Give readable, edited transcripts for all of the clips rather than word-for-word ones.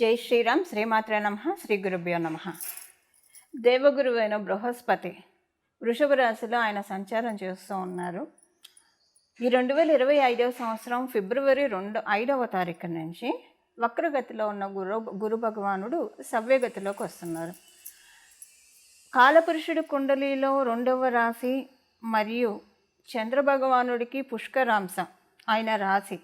జై శ్రీరామ్. శ్రీమాత్రే నమః. శ్రీ గురుభ్యో నమః. దేవగురువైన బృహస్పతి వృషభ రాశిలో ఆయన సంచారం చేస్తూ ఉన్నారు. ఈ 2025వ సంవత్సరం ఫిబ్రవరి 5వ తారీఖు నుంచి వక్రగతిలో ఉన్న గురు భగవానుడు సవ్యగతిలోకి వస్తున్నారు. కాలపురుషుడి కుండలిలో 2వ రాశి మరియు చంద్రభగవానుడికి పుష్కరాంశ ఆయన రాశి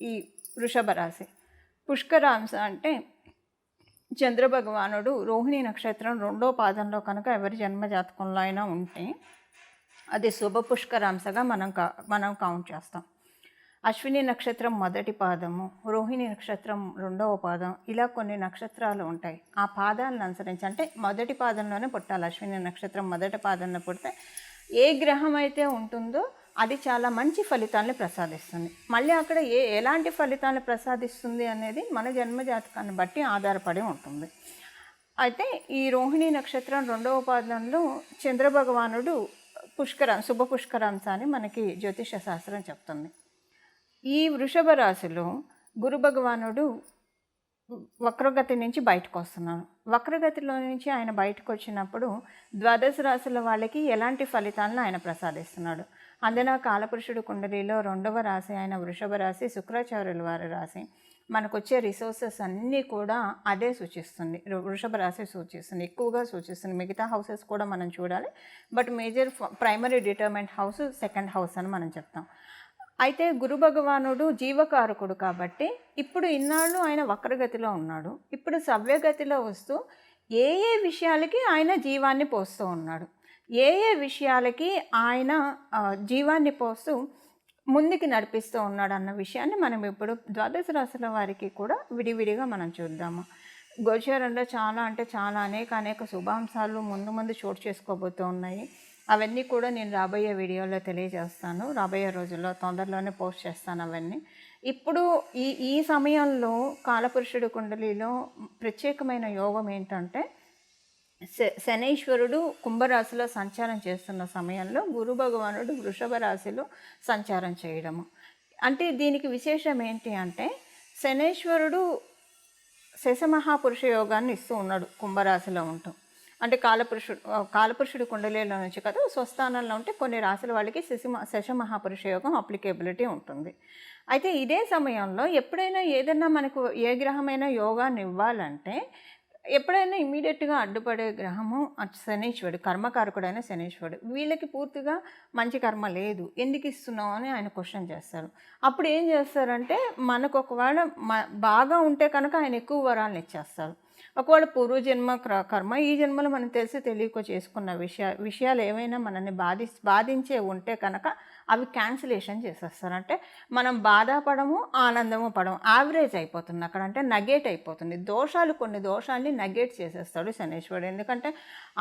ఈ వృషభ రాశి. పుష్కరాంశ అంటే చంద్రభగవానుడు రోహిణి నక్షత్రం 2వ పాదంలో కనుక ఎవరి జన్మజాతకంలో అయినా ఉంటే అది శుభ పుష్కరాంశగా మనం కౌంట్ చేస్తాం. అశ్విని నక్షత్రం మొదటి పాదము, రోహిణి నక్షత్రం 2వ పాదం, ఇలా కొన్ని నక్షత్రాలు ఉంటాయి. ఆ పాదాలను అనుసరించి అంటే మొదటి పాదంలోనే పుట్టాలి. అశ్విని నక్షత్రం మొదటి పాదంలో పుడితే ఏ గ్రహం అయితే ఉంటుందో అది చాలా మంచి ఫలితాలను ప్రసాదిస్తుంది. మళ్ళీ అక్కడ ఎలాంటి ఫలితాలను ప్రసాదిస్తుంది అనేది మన జన్మజాతకాన్ని బట్టి ఆధారపడి ఉంటుంది. అయితే ఈ రోహిణి నక్షత్రం 2వ పాదంలో చంద్రభగవానుడు శుభ పుష్కరాంశ అని మనకి జ్యోతిష శాస్త్రం చెప్తుంది. ఈ వృషభ రాశిలో గురు భగవానుడు వక్రగతి నుంచి బయటకు వస్తున్నాను. వక్రగతిలో నుంచి ఆయన బయటకు వచ్చినప్పుడు ద్వాదశ రాశుల వాళ్ళకి ఎలాంటి ఫలితాలను ఆయన ప్రసాదిస్తున్నాడు. అందున కాలపురుషుడు కుండలిలో 2వ రాశి అయిన వృషభ రాశి శుక్రాచార్యుల వారి రాశి. మనకు వచ్చే రిసోర్సెస్ అన్నీ కూడా అదే సూచిస్తుంది. వృషభ రాశి సూచిస్తుంది, ఎక్కువగా సూచిస్తుంది. మిగతా హౌసెస్ కూడా మనం చూడాలి, but major primary డిటర్మెంట్ house 2nd house అని మనం చెప్తాం. అయితే గురు భగవానుడు జీవకారకుడు కాబట్టి ఇప్పుడు ఇన్నాళ్ళు ఆయన వక్రగతిలో ఉన్నాడు. ఇప్పుడు సవ్యగతిలో వస్తూ ఏ విషయాలకి ఆయన జీవాన్ని పోస్తూ ఉన్నాడు, ఏ విషయాలకి ఆయన జీవాన్ని పోస్తూ ముందుకు నడిపిస్తూ ఉన్నాడు అన్న విషయాన్ని మనం ఇప్పుడు ద్వాదశ రాశుల వారికి కూడా విడివిడిగా మనం చూద్దాము. గోచారంలో చాలా అనేక శుభాంశాలు ముందు చోటు చేసుకోబోతూ ఉన్నాయి. అవన్నీ కూడా నేను రాబోయే వీడియోలో తెలియజేస్తాను. రాబోయే రోజుల్లో తొందరలోనే పోస్ట్ చేస్తాను అవన్నీ. ఇప్పుడు ఈ సమయంలో కాలపురుషుడు కుండలిలో ప్రత్యేకమైన యోగం ఏంటంటే శనైశ్వరుడు కుంభరాశిలో సంచారం చేస్తున్న సమయంలో గురు భగవానుడు వృషభ రాశిలో సంచారం చేయడము. అంటే దీనికి విశేషం ఏంటి అంటే శనైశ్వరుడు శశమహాపురుష యోగాన్ని ఇస్తూ ఉన్నాడు కుంభరాశిలో ఉంటూ. అంటే కాలపురుషుడు కుండలిలో నుంచి కదా స్వస్థానంలో ఉంటే కొన్ని రాశుల వాళ్ళకి శశమహాపురుష యోగం అప్లికేబిలిటీ ఉంటుంది. అయితే ఇదే సమయంలో ఎప్పుడైనా ఏదైనా మనకు ఏ గ్రహమైనా యోగాన్ని ఇవ్వాలంటే ఎప్పుడైనా ఇమీడియట్గా అడ్డుపడే గ్రహము శనీశ్వరుడు, కర్మకారకుడైన శనీశ్వరుడు. వీళ్ళకి పూర్తిగా మంచి కర్మ లేదు, ఎందుకు ఇస్తున్నావు అని ఆయన క్వశ్చన్ చేస్తారు. అప్పుడు ఏం చేస్తారంటే మనకు ఒకవేళ బాగా ఉంటే కనుక ఆయన ఎక్కువ వరాలను ఇచ్చేస్తారు. ఒకవేళ పూర్వజన్మ కర్మ ఈ జన్మలో మనం తెలియక చేసుకున్న విషయాలు ఏమైనా మనల్ని బాధించే ఉంటే కనుక అవి క్యాన్సిలేషన్ చేసేస్తారు. అంటే మనం బాధపడము, ఆనందము పడము, యావరేజ్ అయిపోతుంది అక్కడ. అంటే నగేట్ అయిపోతుంది. కొన్ని దోషాన్ని నగేట్ చేసేస్తాడు శనీశ్వరుడు. ఎందుకంటే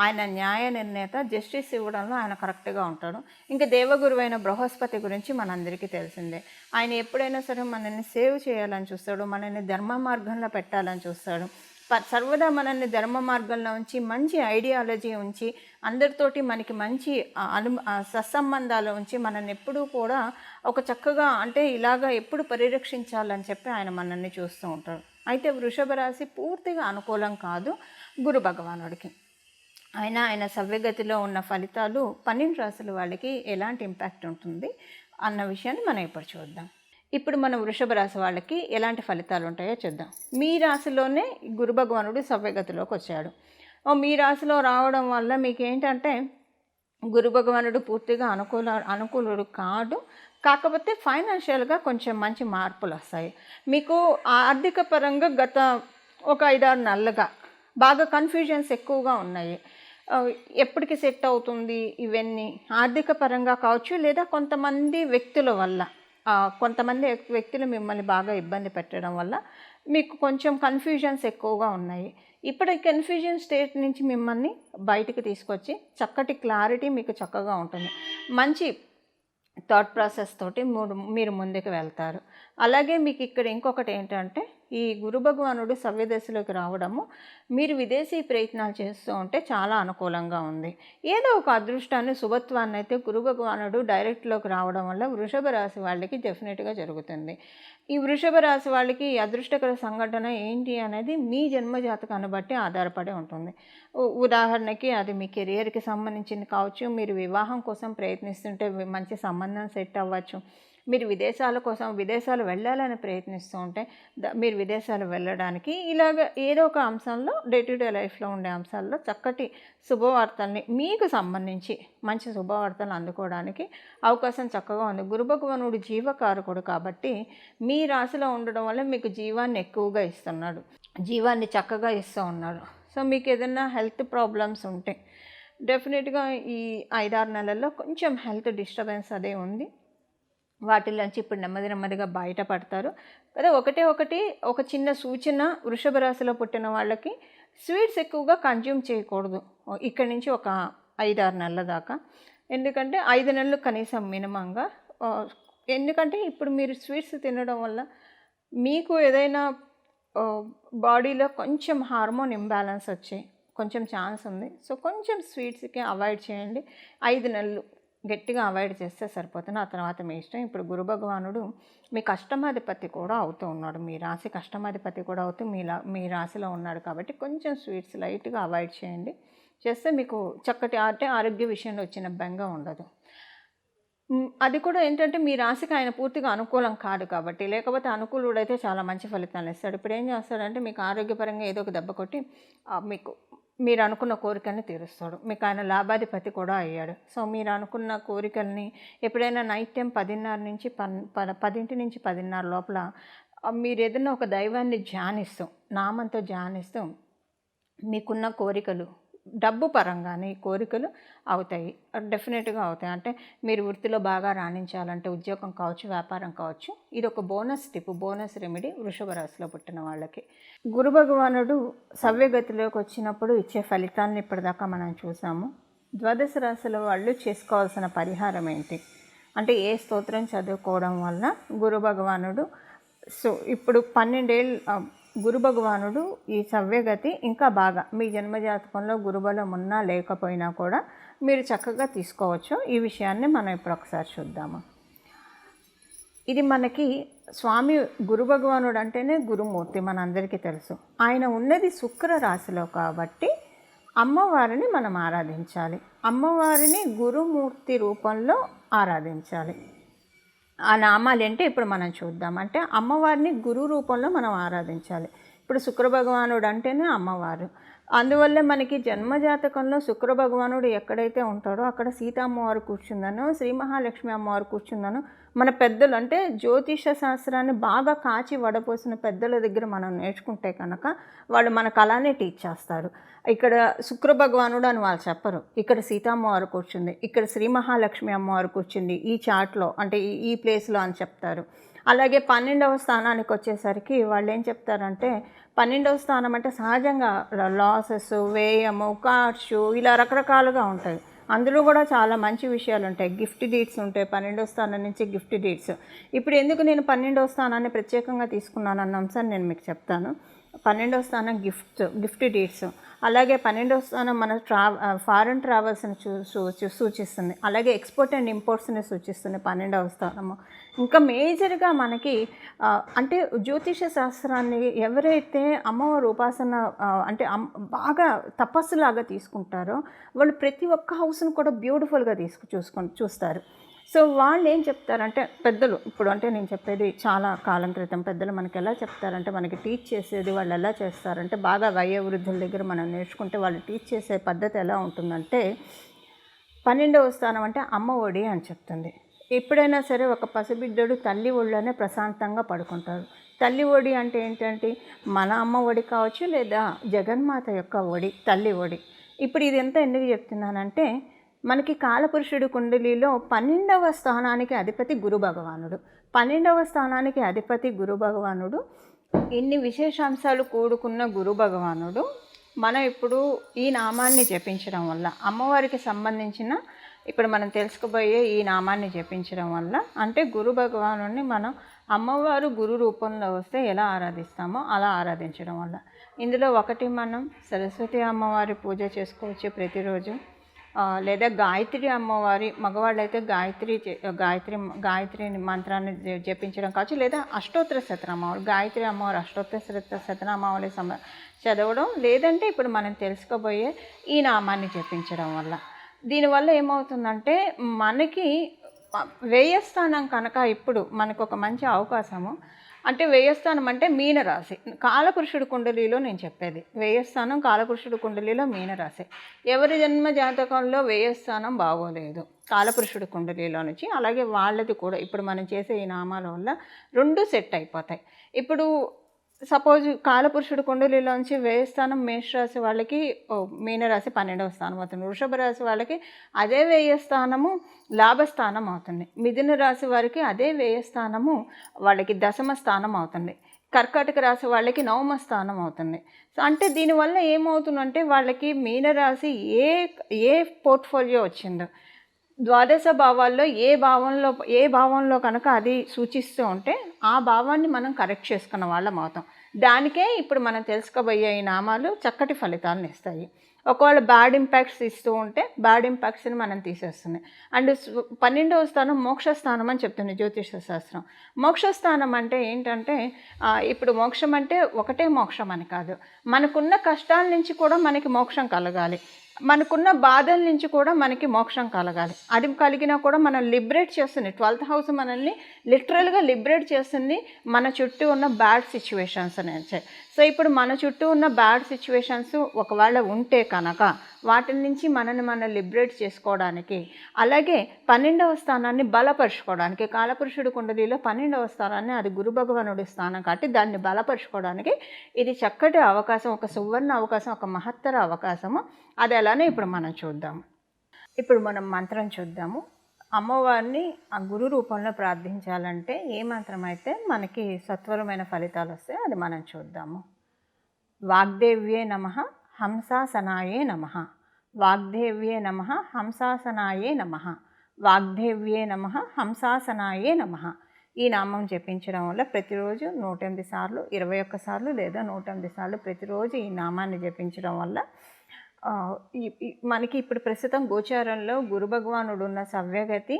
ఆయన న్యాయ నిర్ణేత, జస్టిస్ ఇవ్వడంలో ఆయన కరెక్ట్గా ఉంటాడు. ఇంకా దేవగురువైన బృహస్పతి గురించి మనందరికీ తెలిసిందే. ఆయన ఎప్పుడైనా సరే మనల్ని సేవ్ చేయాలని చూస్తాడు, మనల్ని ధర్మ మార్గంలో పెట్టాలని చూస్తాడు. సర్వదా మనల్ని ధర్మ మార్గంలో ఉంచి మంచి ఐడియాలజీ ఉంచి అందరితోటి మనకి మంచి సత్సంబంధాలు ఉంచి మనల్ని ఎప్పుడూ కూడా ఒక చక్కగా అంటే ఇలాగా ఎప్పుడు పరిరక్షించాలని చెప్పి ఆయన మనల్ని చూస్తూ ఉంటాడు. అయితే వృషభ రాశి పూర్తిగా అనుకూలం కాదు గురు భగవానుడికి. ఆయన సవ్యగతిలో ఉన్న ఫలితాలు 12 రాశుల వాళ్ళకి ఎలాంటి ఇంపాక్ట్ ఉంటుంది అన్న విషయాన్ని మనం ఇప్పుడు చూద్దాం. ఇప్పుడు మన వృషభ రాశి వాళ్ళకి ఎలాంటి ఫలితాలు ఉంటాయో చూద్దాం. మీ రాశిలోనే గురు భగవానుడు సవ్యగతిలోకి వచ్చాడు. మీ రాశిలో రావడం వల్ల మీకు ఏంటంటే గురు భగవానుడు పూర్తిగా అనుకూలుడు కాదు. కాకపోతే ఫైనాన్షియల్గా కొంచెం మంచి మార్పులు వస్తాయి. మీకు ఆర్థిక పరంగా గత ఒక 5-6 నెలలుగా బాగా కన్ఫ్యూజన్స్ ఎక్కువగా ఉన్నాయి. ఎప్పటికి సెట్ అవుతుంది ఇవన్నీ ఆర్థిక పరంగా కావచ్చు, లేదా కొంతమంది వ్యక్తుల వల్ల కొంతమంది వ్యక్తులు మిమ్మల్ని బాగా ఇబ్బంది పెట్టడం వల్ల మీకు కొంచెం కన్ఫ్యూజన్స్ ఎక్కువగా ఉన్నాయి. ఇప్పుడు ఈ కన్ఫ్యూజన్ స్టేట్ నుంచి మిమ్మల్ని బయటికి తీసుకొచ్చి చక్కటి క్లారిటీ మీకు చక్కగా ఉంటుంది. మంచి థాట్ ప్రాసెస్ తోటి మీరు ముందుకు వెళ్తారు. అలాగే మీకు ఇక్కడ ఇంకొకటి ఏంటంటే ఈ గురు భగవానుడు సవ్యదశలోకి రావడము మీరు విదేశీ ప్రయత్నాలు చేస్తూ ఉంటే చాలా అనుకూలంగా ఉంది. ఏదో ఒక అదృష్టాన్ని శుభత్వాన్ని అయితే గురు భగవానుడు డైరెక్ట్లోకి రావడం వల్ల వృషభ రాశి వాళ్ళకి డెఫినెట్గా జరుగుతుంది. ఈ వృషభ రాశి వాళ్ళకి ఈ అదృష్టకర సంఘటన ఏంటి అనేది మీ జన్మజాతకాన్ని బట్టి ఆధారపడి ఉంటుంది. ఉదాహరణకి అది మీ కెరియర్కి సంబంధించింది కావచ్చు, మీరు వివాహం కోసం ప్రయత్నిస్తుంటే మంచి సంబంధం సెట్ అవ్వచ్చు, మీరు విదేశాలు వెళ్ళాలని ప్రయత్నిస్తూ ఉంటే మీరు విదేశాలు వెళ్ళడానికి ఇలాగ ఏదో ఒక అంశంలో డే టు డే లైఫ్లో ఉండే అంశాల్లో చక్కటి శుభవార్తల్ని మీకు సంబంధించి మంచి శుభవార్తలు అందుకోవడానికి అవకాశం చక్కగా ఉంది. గురు భగవానుడు జీవకారకుడు కాబట్టి మీ రాశిలో ఉండడం వల్ల మీకు జీవాన్ని ఎక్కువగా ఇస్తున్నాడు, జీవాన్ని చక్కగా ఇస్తూ ఉన్నాడు. సో మీకు ఏదైనా హెల్త్ ప్రాబ్లమ్స్ ఉంటే డెఫినెట్గా ఈ 5-6 నెలల్లో కొంచెం హెల్త్ డిస్టర్బెన్స్ అదే ఉంది. వాటిలోంచి ఇప్పుడు నెమ్మదిగా బయటపడతారు కదా. ఒక చిన్న సూచన, వృషభ రాశిలో పుట్టిన వాళ్ళకి స్వీట్స్ ఎక్కువగా కన్జ్యూమ్ చేయకూడదు ఇక్కడి నుంచి ఒక 5-6 నెలల దాకా. ఎందుకంటే 5 నెలలు కనీసం మినిమంగా. ఎందుకంటే ఇప్పుడు మీరు స్వీట్స్ తినడం వల్ల మీకు ఏదైనా బాడీలో కొంచెం హార్మోన్ ఇంబ్యాలెన్స్ వచ్చి కొంచెం ఛాన్స్ ఉంది. సో కొంచెం స్వీట్స్కి అవాయిడ్ చేయండి. 5 నెలలు గట్టిగా అవాయిడ్ చేస్తే సరిపోతుంది. ఆ తర్వాత మీ ఇష్టం. ఇప్పుడు గురు భగవానుడు మీ కష్టమాధిపతి కూడా అవుతూ ఉన్నాడు, మీ రాశి కష్టమాధిపతి కూడా అవుతూ మీ రాశిలో ఉన్నాడు కాబట్టి కొంచెం స్వీట్స్ లైట్గా అవాయిడ్ చేయండి. చేస్తే మీకు చక్కటి ఆరోగ్య విషయంలో వచ్చిన బెంగ ఉండదు. అది కూడా ఏంటంటే మీ రాశికి ఆయన పూర్తిగా అనుకూలం కాదు కాబట్టి, లేకపోతే అనుకూలుడైతే చాలా మంచి ఫలితాలు ఇస్తాడు. ఇప్పుడు ఏం చేస్తాడంటే మీకు ఆరోగ్యపరంగా ఏదో ఒక దెబ్బ కొట్టి మీరు అనుకున్న కోరికల్ని తీరుస్తాడు. మీకు ఆయన లాభాధిపతి కూడా అయ్యాడు. సో మీరు అనుకున్న కోరికల్ని ఎప్పుడైనా నైట్ టైం 10:30 నుంచి 10:00 లోపల మీరు ఏదైనా ఒక దైవాన్ని ధ్యానిస్తూ, నామంతో ధ్యానిస్తూ మీకున్న కోరికలు డబ్బు పరంగానే కోరికలు అవుతాయి, డెఫినెట్గా అవుతాయి. అంటే మీరు వృత్తిలో బాగా రాణించాలంటే ఉద్యోగం కావచ్చు, వ్యాపారం కావచ్చు. ఇది ఒక బోనస్ రెమెడీ వృషభ రాశిలో పుట్టిన వాళ్ళకి. గురు భగవానుడు సవ్యగతిలోకి వచ్చినప్పుడు ఇచ్చే ఫలితాలను ఇప్పటిదాకా మనం చూసాము. ద్వాదశ రాశుల వాళ్ళు చేసుకోవాల్సిన పరిహారం ఏంటి అంటే ఏ స్తోత్రం చదువుకోవడం వల్ల గురు భగవానుడు ఇప్పుడు 12 ఏళ్ళు గురు భగవానుడు ఈ సవ్యగతి ఇంకా బాగా మీ జన్మజాతకంలో గురుబలం ఉన్నా లేకపోయినా కూడా మీరు చక్కగా తీసుకోవచ్చు. ఈ విషయాన్ని మనం ఇప్పుడు ఒకసారి చూద్దాము. ఇది మనకి స్వామి గురు భగవానుడు అంటేనే గురుమూర్తి, మనందరికీ తెలుసు. ఆయన ఉన్నది శుక్ర రాశిలో కాబట్టి అమ్మవారిని మనం ఆరాధించాలి. అమ్మవారిని గురుమూర్తి రూపంలో ఆరాధించాలి. ఆ నామాలు ఏంటి ఇప్పుడు మనం చూద్దాం. అంటే అమ్మవారిని గురు రూపంలో మనం ఆరాధించాలి. ఇప్పుడు శుక్ర భగవానుడు అంటేనే అమ్మవారు. అందువల్ల మనకి జన్మజాతకంలో శుక్ర భగవానుడు ఎక్కడైతే ఉంటాడో అక్కడ సీతమ్మవారు కూర్చుందనో, శ్రీ మహాలక్ష్మి అమ్మవారు కూర్చుందనో మన పెద్దలు అంటే జ్యోతిష శాస్త్రాన్ని బాగా కాచి వడపోసిన పెద్దల దగ్గర మనం నేర్చుకుంటే కనుక వాళ్ళు మనకు అలానే టీచ్ చేస్తారు. ఇక్కడ శుక్ర భగవానుడు అని వాళ్ళు చెప్పరు, ఇక్కడ సీతమ్మవారు కూర్చుంది, ఇక్కడ శ్రీ మహాలక్ష్మి అమ్మవారు కూర్చుంది ఈ చాట్లో అంటే ఈ ప్లేస్లో అని చెప్తారు. అలాగే 12వ స్థానానికి వచ్చేసరికి వాళ్ళు ఏం చెప్తారంటే 12వ స్థానం అంటే సహజంగా లాసెస్, వ్యయము, ఖర్చు ఇలా రకరకాలుగా ఉంటాయి. అందులో కూడా చాలా మంచి విషయాలు ఉంటాయి. గిఫ్ట్ డీడ్స్ ఉంటాయి 12వ స్థానం నుంచి గిఫ్ట్ డీడ్స్. ఇప్పుడు ఎందుకు నేను 12వ స్థానాన్ని ప్రత్యేకంగా తీసుకున్నాను అన్న అంశాన్ని నేను మీకు చెప్తాను. 12వ స్థానం గిఫ్ట్ డీడ్స్. అలాగే 12వ స్థానం మన ఫారెన్ ట్రావెల్స్ని సూచిస్తుంది. అలాగే ఎక్స్పోర్ట్ అండ్ ఇంపోర్ట్స్ని సూచిస్తుంది 12వ స్థానము. ఇంకా మేజర్గా మనకి అంటే జ్యోతిష శాస్త్రాన్ని ఎవరైతే అమ్మవారి ఉపాసన అంటే బాగా తపస్సులాగా తీసుకుంటారో వాళ్ళు ప్రతి ఒక్క హౌస్ను కూడా బ్యూటిఫుల్గా చూస్తారు. సో వాళ్ళు ఏం చెప్తారంటే పెద్దలు, ఇప్పుడు అంటే నేను చెప్పేది చాలా కాలం క్రితం పెద్దలు మనకి ఎలా చెప్తారంటే, మనకి టీచ్ చేసేది వాళ్ళు ఎలా చేస్తారంటే, బాగా వయోవృద్ధుల దగ్గర మనం నేర్చుకుంటే వాళ్ళు టీచ్ చేసే పద్ధతి ఎలా ఉంటుందంటే 12వ స్థానం అంటే అమ్మ ఒడి అని చెప్తుంది. ఎప్పుడైనా సరే ఒక పసిబిడ్డడు తల్లి ఒడిలోనే ప్రశాంతంగా పడుకుంటారు. తల్లి ఒడి అంటే ఏంటంటే మన అమ్మ ఒడి కావచ్చు లేదా జగన్మాత యొక్క ఒడి, తల్లి ఒడి. ఇప్పుడు ఇది ఎంత ఎందుకు చెప్తున్నానంటే మనకి కాలపురుషుడు కుండలిలో 12వ స్థానానికి అధిపతి గురు భగవానుడు. 12వ స్థానానికి అధిపతి గురు భగవానుడు. ఇన్ని విశేషాంశాలు కూడుకున్న గురు భగవానుడు మనం ఇప్పుడు ఈ నామాన్ని జపించడం వల్ల అమ్మవారికి సంబంధించిన ఇప్పుడు మనం తెలుసుకోబోయే ఈ నామాన్ని జపించడం వల్ల, అంటే గురు భగవానుడిని మనం అమ్మవారు గురు రూపంలో వస్తే ఎలా ఆరాధిస్తామో అలా ఆరాధించడం వల్ల. ఇందులో ఒకటి, మనం సరస్వతి అమ్మవారి పూజ చేసుకోవచ్చు ప్రతిరోజు. లేదా గాయత్రి అమ్మవారి, మగవాళ్ళైతే గాయత్రి మంత్రాన్ని జపించడం కావచ్చు, లేదా అష్టోత్తర శతనామావళి, గాయత్రి అమ్మవారి అష్టోత్తర శతనామావళి చదవడం, లేదంటే ఇప్పుడు మనం తెలుసుకోబోయే ఈ నామాన్ని జపించడం వల్ల. దీనివల్ల ఏమవుతుందంటే మనకి వ్యయస్థానం కనుక ఇప్పుడు మనకు ఒక మంచి అవకాశము. అంటే వ్యయస్థానం అంటే మీనరాశి, కాలపురుషుడు కుండలిలో నేను చెప్పేది వ్యయస్థానం, కాలపురుషుడు కుండలిలో మీనరాశి. ఎవరి జన్మ జాతకంలో వ్యయస్థానం బాగోలేదు కాలపురుషుడు కుండలిలో నుంచి, అలాగే వాళ్ళది కూడా ఇప్పుడు మనం చేసే ఈ నామాల వల్ల రెండు సెట్ అయిపోతాయి. ఇప్పుడు సపోజ్ కాలపురుషుడు కుండలిలోంచి వ్యయస్థానం మేషరాశి వాళ్ళకి మీనరాశి 12వ స్థానం అవుతుంది. వృషభ రాశి వాళ్ళకి అదే వ్యయస్థానము లాభస్థానం అవుతుంది. మిథున రాశి వారికి అదే వ్యయస్థానము వాళ్ళకి దశమ స్థానం అవుతుంది. కర్కాటక రాశి వాళ్ళకి 9వ స్థానం అవుతుంది. సో అంటే దీనివల్ల ఏమవుతుందంటే వాళ్ళకి మీనరాశి ఏ పోర్ట్ఫోలియో వచ్చిందో, ద్వాదశ భావాల్లో ఏ భావంలో కనుక అది సూచిస్తూ ఉంటే ఆ భావాన్ని మనం కరెక్ట్ చేసుకున్న వాళ్ళం అవుతాం. దానికే ఇప్పుడు మనం తెలుసుకోబోయే ఈ నామాలు చక్కటి ఫలితాలను ఇస్తాయి. ఒకవేళ బ్యాడ్ ఇంపాక్ట్స్ ఇస్తూ ఉంటే బ్యాడ్ ఇంపాక్ట్స్ని మనం తీసేస్తుంది. అండ్ 12వ స్థానం మోక్షస్థానం అని చెప్తుంది జ్యోతిష శాస్త్రం. మోక్షస్థానం అంటే ఏంటంటే ఇప్పుడు మోక్షం అంటే ఒకటే మోక్షం అని కాదు, మనకున్న కష్టాల నుంచి కూడా మనకి మోక్షం కలగాలి, మనకున్న బాధల నుంచి కూడా మనకి మోక్షం కలగాలి. అది కలిగినా కూడా మనం లిబరేట్ చేస్తుంది. 12th హౌస్ మనల్ని లిటరల్గా లిబరేట్ చేస్తుంది మన చుట్టూ ఉన్న బ్యాడ్ సిచ్యువేషన్స్ నుంచి. సో ఇప్పుడు మన చుట్టూ ఉన్న బ్యాడ్ సిచ్యువేషన్స్ ఒకవేళ ఉంటే కనుక వాటి నుంచి మనం లిబరేట్ చేసుకోవడానికి, అలాగే 12వ స్థానాన్ని బలపరుచుకోవడానికి, కాలపురుషుడు కుండలిలో 12వ స్థానాన్ని అది గురు భగవానుడి స్థానం కాబట్టి దాన్ని బలపరుచుకోవడానికి ఇది చక్కటి అవకాశం, ఒక సువర్ణ అవకాశం, ఒక మహత్తర అవకాశము. అది ఎలానే ఇప్పుడు మనం చూద్దాము. ఇప్పుడు మనం మంత్రం చూద్దాము. అమ్మవారిని ఆ గురు రూపంలో ప్రార్థించాలంటే ఏ మంత్రం అయితే మనకి సత్వరమైన ఫలితాలు వస్తాయి అది మనం చూద్దాము. వాగ్దేవ్యే నమః హంసాసనాయే నమః, వాగ్దేవ్యే నమః హంసాసనాయే నమః, వాగ్దేవ్యే నమః హంసాసనాయే నమః. ఈ నామం జపించడం వల్ల ప్రతిరోజు 108 సార్లు, 21 సార్లు లేదా 108 సార్లు ప్రతిరోజు ఈ నామాన్ని జపించడం వల్ల మనకి ఇప్పుడు ప్రస్తుతం గోచారంలో గురు భగవానుడు ఉన్న సవ్యగతి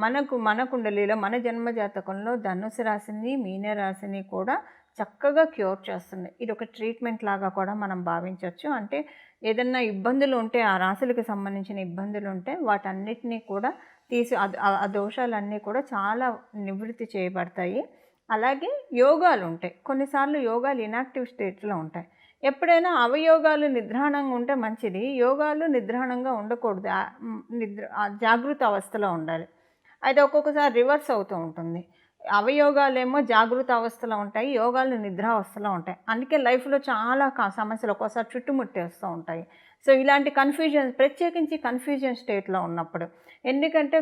మన కుండలిలో, మన జన్మజాతకంలో ధనుసు రాశిని, మీనరాశిని కూడా చక్కగా క్యూర్ చేస్తుంది. ఇది ఒక ట్రీట్మెంట్ లాగా కూడా మనం భావించవచ్చు. అంటే ఏదన్నా ఇబ్బందులు ఉంటే, ఆ రాశులకు సంబంధించిన ఇబ్బందులు ఉంటే వాటన్నిటినీ కూడా తీసి ఆ దోషాలన్నీ కూడా చాలా నివృత్తి చేయబడతాయి. అలాగే యోగాలు ఉంటాయి, కొన్నిసార్లు యోగాలు ఇనాక్టివ్ స్టేట్లో ఉంటాయి. ఎప్పుడైనా అవయోగాలు నిద్రాణంగా ఉంటే మంచిది, యోగాలు నిద్రాణంగా ఉండకూడదు, జాగృత అవస్థలో ఉండాలి. అయితే ఒక్కొక్కసారి రివర్స్ అవుతూ ఉంటుంది. అవయోగాలేమో జాగృత అవస్థలో ఉంటాయి, యోగాలు నిద్రావస్థలో ఉంటాయి. అందుకే లైఫ్లో చాలా సమస్యలు ఒక్కోసారి చుట్టుముట్టేస్తూ ఉంటాయి. సో ఇలాంటి ప్రత్యేకించి కన్ఫ్యూజన్ స్టేట్లో ఉన్నప్పుడు, ఎందుకంటే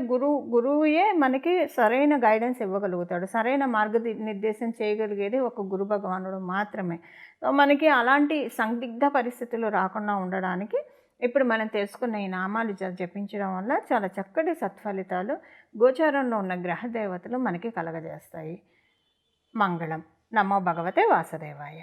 గురువుయే మనకి సరైన గైడెన్స్ ఇవ్వగలుగుతాడు, సరైన మార్గనిర్దేశం చేయగలిగేది ఒక గురు భగవానుడు మాత్రమే. సో మనకి అలాంటి సందిగ్ధ పరిస్థితులు రాకుండా ఉండడానికి ఇప్పుడు మనం తెలుసుకున్న ఈ నామాలు జపించడం వల్ల చాలా చక్కటి సత్ఫలితాలు గోచారంలో ఉన్న గ్రహ దేవతలు మనకి కలగజేస్తాయి. మంగళం. నమో భగవతే వాసుదేవాయ.